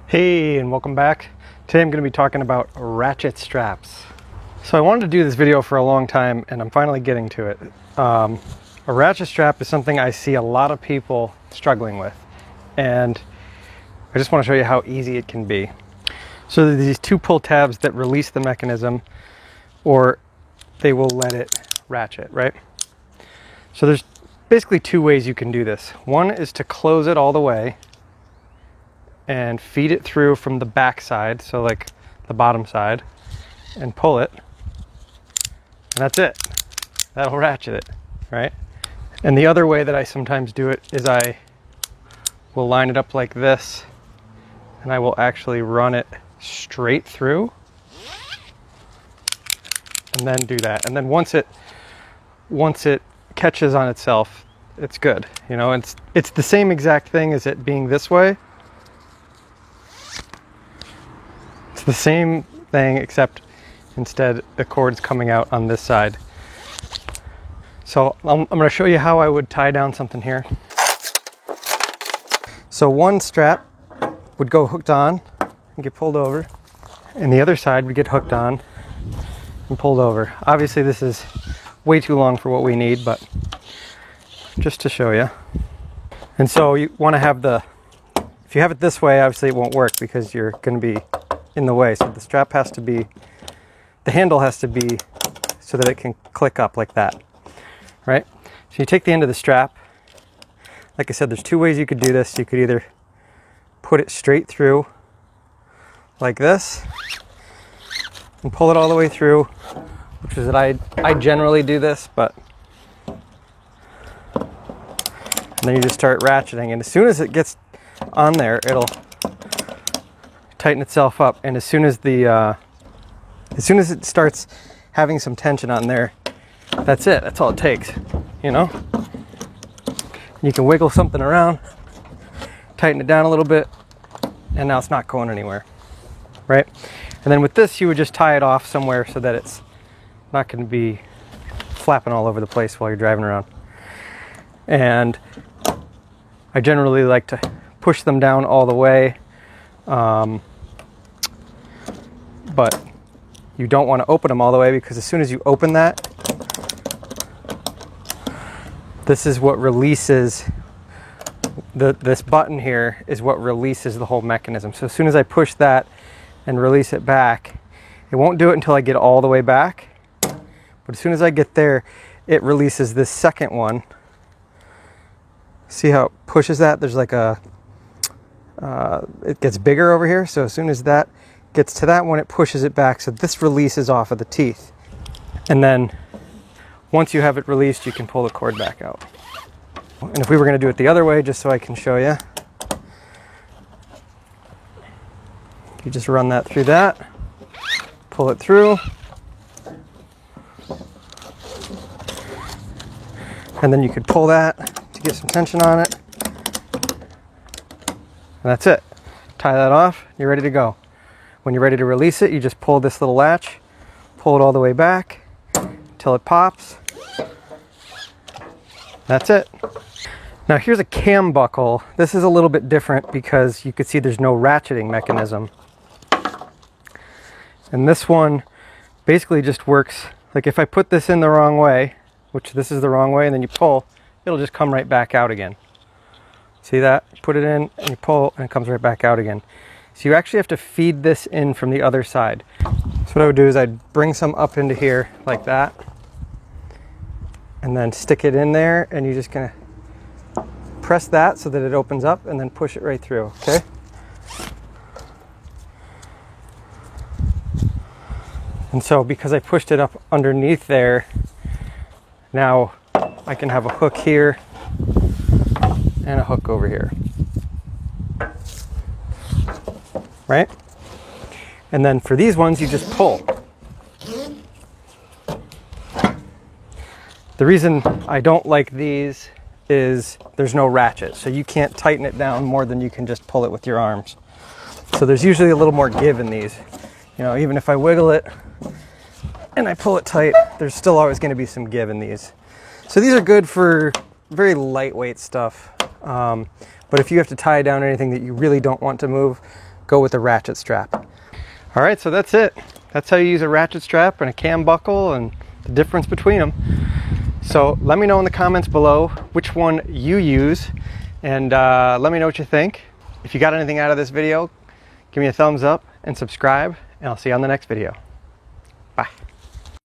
Hey, and welcome back. Today I'm going to be talking about ratchet straps. So I wanted to do this video for a long time and I'm finally getting to it. A ratchet strap is something I see a lot of people struggling with, and I just want to show you how easy it can be. So there's these two pull tabs that release the mechanism, or they will let it ratchet, right? So there's basically two ways you can do this. One is to close it all the way and feed it through from the back side, so like the bottom side, and pull it, and that's it. That'll ratchet it, right? And the other way that I sometimes do it is I will line it up like this, and I will actually run it straight through, and then do that. And then once it catches on itself, it's good. You know, it's the same exact thing as it being this way. It's the same thing, except instead the cord's coming out on this side. So I'm going to show you how I would tie down something here. So one strap would go hooked on and get pulled over, and the other side would get hooked on and pulled over. Obviously this is way too long for what we need, but just to show you. And so you want to have if you have it this way, obviously it won't work because you're going to be in the way. So the strap has to be, the handle has to be so that it can click up like that, right? So you take the end of the strap. Like I said, there's two ways you could do this. You could either put it straight through like this and pull it all the way through, which is that I generally do this, but and then you just start ratcheting, and as soon as it gets on there, it'll tighten itself up, and as soon as it starts having some tension on there, that's it. That's all it takes, you know? You can wiggle something around, tighten it down a little bit, and now it's not going anywhere, right? And then with this, you would just tie it off somewhere so that it's not going to be flapping all over the place while you're driving around. And I generally like to push them down all the way, but you don't want to open them all the way, because as soon as you open that, this is what releases, this button here is what releases the whole mechanism. So as soon as I push that and release it back, it won't do it until I get all the way back, but as soon as I get there, it releases this second one. See how it pushes that? There's like it gets bigger over here, so as soon as that gets to that one, it pushes it back, so this releases off of the teeth. And then once you have it released, you can pull the cord back out. And if we were going to do it the other way, just so I can show you, you just run that through that, pull it through, and then you could pull that to get some tension on it, and that's it. Tie that off, you're ready to go. When you're ready to release it, you just pull this little latch, pull it all the way back until it pops. That's it. Now here's a cam buckle. This is a little bit different because you can see there's no ratcheting mechanism. And this one basically just works, like if I put this in the wrong way, which this is the wrong way, and then you pull, it'll just come right back out again. See that? Put it in and you pull and it comes right back out again. So you actually have to feed this in from the other side. So what I would do is I'd bring some up into here like that, and then stick it in there, and you're just gonna press that so that it opens up, and then push it right through, okay? And so because I pushed it up underneath there, now I can have a hook here and a hook over here. Right? And then for these ones, you just pull. The reason I don't like these is there's no ratchet, so you can't tighten it down more than you can just pull it with your arms. So there's usually a little more give in these. You know, even if I wiggle it and I pull it tight, there's still always going to be some give in these. So these are good for very lightweight stuff. But if you have to tie down anything that you really don't want to move, go with a ratchet strap. All right, so that's it. That's how you use a ratchet strap and a cam buckle and the difference between them. So let me know in the comments below which one you use, and let me know what you think. If you got anything out of this video, give me a thumbs up and subscribe, and I'll see you on the next video. Bye.